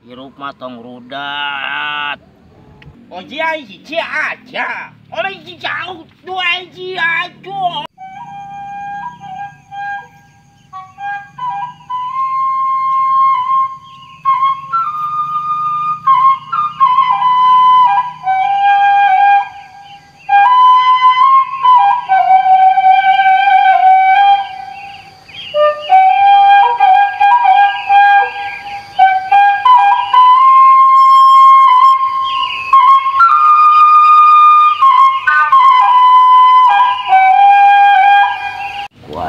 Hirup mah tong rudat. Oji ai ci aja. Orang ci jauh dua ci aja.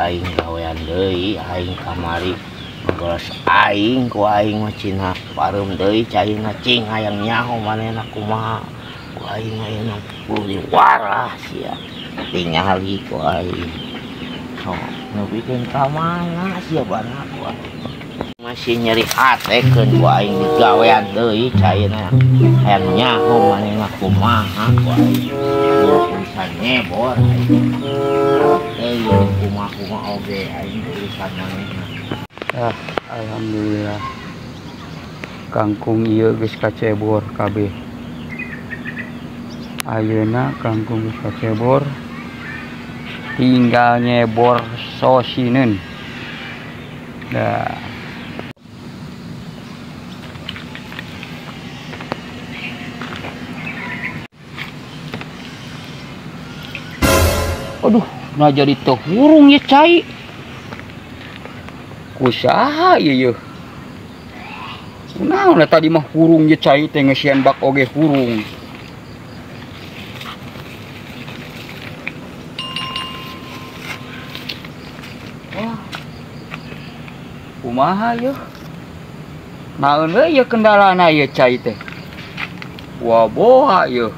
Aing gawean deui aing kamari nggeus aing ku aing mah cina pareum deui caina cing hayang nyaho manehna kumaha ku aing ayeuna pulih waras sia tingali ku aing sok nepikeun ka mana sia bana ku masih nyeri atekeun ku aing digawean deui caina hayang nyaho manehna kumaha ku aing urusan nyebor aing kuma oge aing urusan manehna. Alhamdulillah kangkung ieu geus kacebor kabeh. Ayeuna kangkung geus kacebor, tinggal nyebor sosineun. Dah. Aduh, nah jadi teu hurung ya cai. Kusaha ieu? Naon tadi mah hurung ye cai teh ngeusian bak oge hurung. Wah. Kumaha ieu? Naon we ieu kendalana ieu cai teh? Wah boha ieu.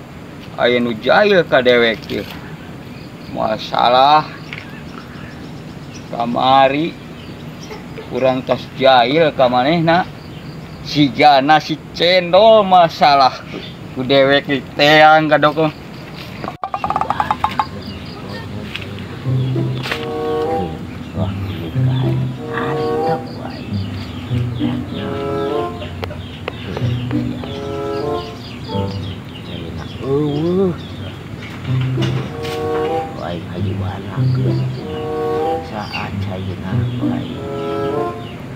Aya nu jahil ka dewek ieu. Masalah kamari kurang tas jahil ka manehna si jana si cendol masalah ku dewek teang kadok aing haji banakeun saat caina bae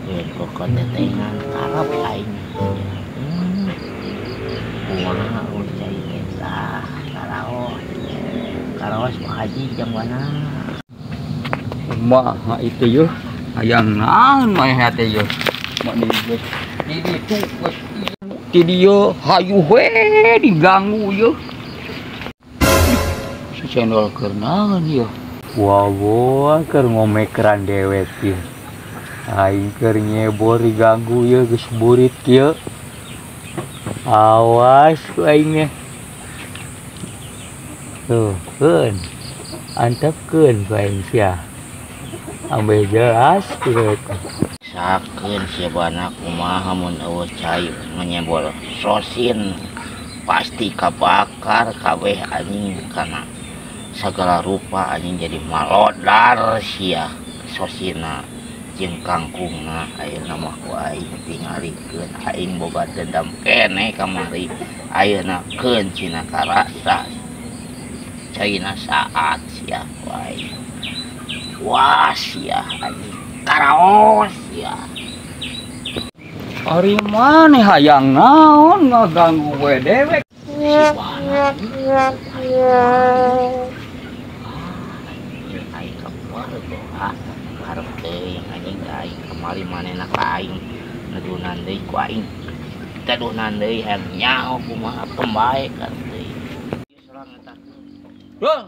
beun kokot tetengan karep aing kumaha urus cai teh tah karaos mah haji jang mana mah itu yeuh hayang naon mah teh yeuh mah di ditu geus di dieu hayu we diganggu yeuh channel keur naon ieu. Wow, keur ngomekeran dewek ieu. Aing keur nyebor diganggu ieu geus burit ieu. Awas ku aing. Tuh, keun. Antepkeun ku aing sia. Ambe jelas kieu. sakeun sia bana kumaha mun eueuh cai nyebol sosin pasti kabakar kabeh anjing kana segala rupa anjing jadi malodar sia sosina jeung kangkungna ayeuna mah ku aing tingalikeun aing boga dendam keneh kamari ayeuna keun cina karasa caina saat sia ku aing wah sia anjing karaos sia ari maneh hayang naon ngaganggu we dewek si bana aing keluar doa harap teuing anjing aing kamari manehna ka aing ngadunan deui ku aing kadunan deui hayang nyaho kumaha pembae kan deui Duh,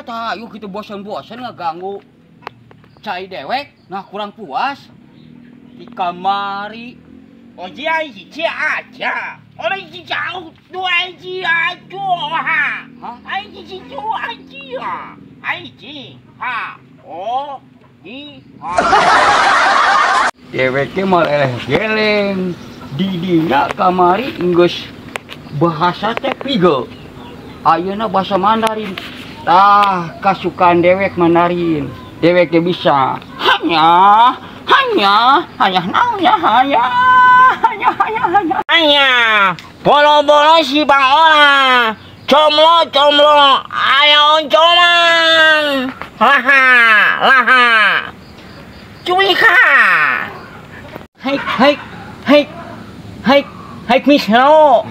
tah ayo kitu bosan-bosan ngaganggu cai dewek nah kurang puas di kamari oji ai ci aja orang ci jauh dua ci aja ha ai ci jauh aja ai ci ha oh i ha dewek mah geleng di dina kamari geus bahasa teh pigel ayeuna bahasa Mandarin tah kasukaan dewek Mandarin dewek bisa hanya naonnya hanya hanya bolo-bolo si Bang Ola, comlo ayo oncoman, laha cuika, hai misro,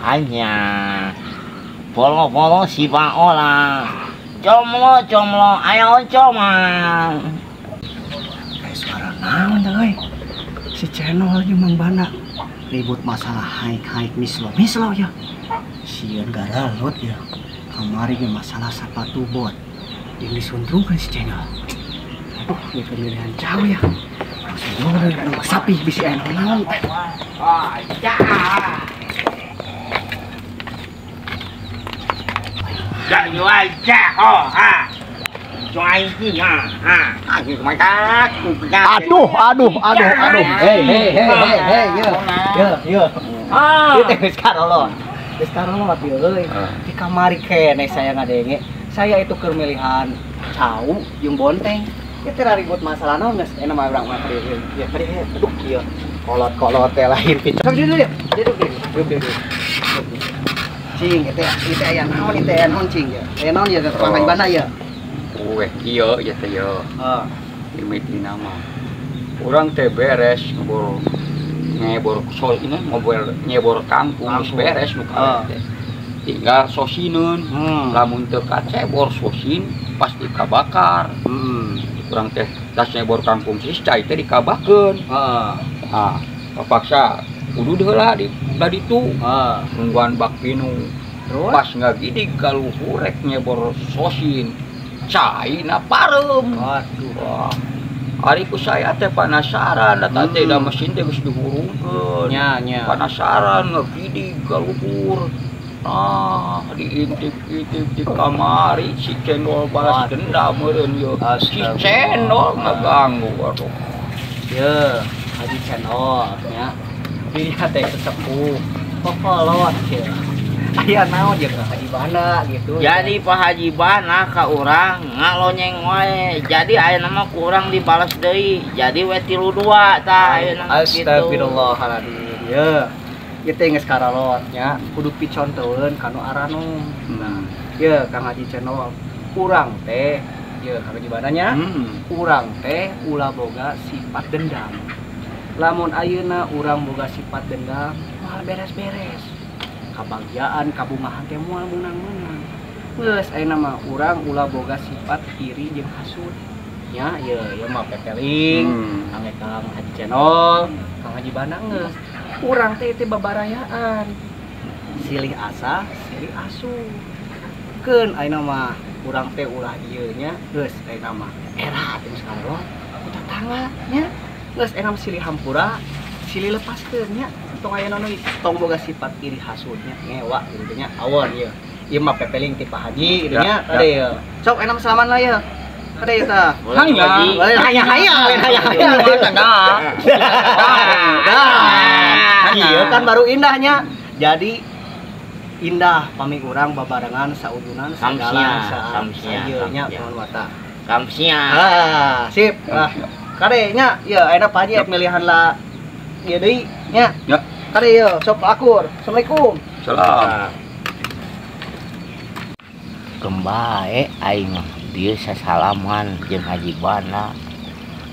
hanya bolo-bolo si Bang Ola, comlo ayo oncoman. Suara naon euy. Si channel jeung Mang Bana ribut masalah haik mislo ya. Sieun garalot ya. Kamari ge masalah sepatu bot. Yang disundrungkeun si channel. Aduh, ieu pemilihan jauh ya. Maksudnya udah sapi bisi aya naon. Aduh. Hei, yo. Ieu teh geus karolot. Euy. Di kamari keneh saya ngadenge. Saya itu keur milihan cau jeung bonteng. Ieu teh ribut masalah naon geus ena mah urang mah ieu. Ya kade aduh ieu. Kolot teh lain pican. Duduk. Cing, itu aya naon cing ya. Aya naon ya Mang Bana ya. Kieu ya teh ya. Mimiti nama. Urang teh beres ngebor kangkung geus beres nu teh. Tinggal sosineun. Lamun teu kacebor sosin pasti kabakar. Urang teh tas nyebor kangkung sis cai teh dikabakeun. Kapaksa kudu heula di ditu. Nungguan bak pinu. Pas ngagidig ka luhur rek nyebor sosin. Cai na parem. Waduh. Ari ku saya teh penasaran da teh da mesin teh geus dihurungkeun. Nya. Penasaran ngagidig ka luhur. Diintip-intip di kamari si cendol balas dendam meureun yeuh. Si cendol ngaganggu atuh. Ye, Haji Cendol nya. Dirinya teh sesepuh. Pokolot kieu. Aya naon jeung Haji Bana gitu. Jadi Pak Haji Bana ka urang ngalonyeng wae. Jadi aya nama ku urang dibalas deui. Jadi we 32 tah ayeuna kitu. Astagfirullahaladzim. Ye. Ieu teh geus karalot nya, kudu piconteun kanu aranom. Nah, ye Kang Haji Cendol, urang teh ye Kang Haji Bana nya, urang teh ulah boga sifat dendam. Lamun ayeuna urang boga sifat dendam, moal beres-beres. Kabagyaan, kabungahan teh moal meunang-meunang. Geus ayeuna mah urang ulah boga sifat iri jeung hasud. Nya ye mah pepeling, Kang Haji Cendol, Kang Haji Bana geus. Urang teh babarayaan. Silih asa, silih asu. Keun ayeuna mah urang teh ulah ieu nya, geus ayeuna mah era teh sekarang ku tetangga nya. Geus ayeuna silih hampura, silih lepaskeun nya. Tong ayeuna nu tong boga sifat iri hasudnya ngewa gitu nya. Awan ieu. Ieu mah pepeling ti Pak Haji gitu nya. Kade ieu. Sok ayeuna salaman lah ya. Kade ieu tah. Iya kan baru indahnya. Jadi indah pami urang babarengan saudunan segala saeunya pohon wata. Kamsia. Sip. Kade nya ieu ayeuna Pak Haji milihan la ieu deui nya. Ya. Kade ieu sok akur. Assalamualaikum. Salam. Kembae aing dieu sasalaman jeung Haji Bana.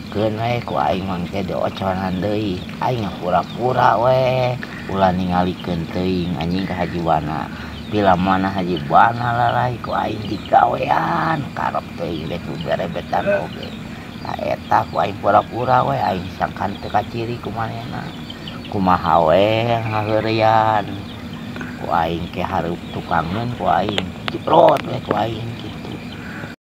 Keun we ku aing mah teh dioconan deui. Aing pura-pura we ulah ningalikeun teuing anjing ka Haji Bana. Bila mana Haji Bana lalai ku aing digawean karep teuing we ku berebetan oge. Tah eta ku aing pura-pura we aing sangkan teu kaciri ku manehna. Kumaha we ngaheureyan. Ku aing ke hareup tukangeun ku aing jiprot we ku aing.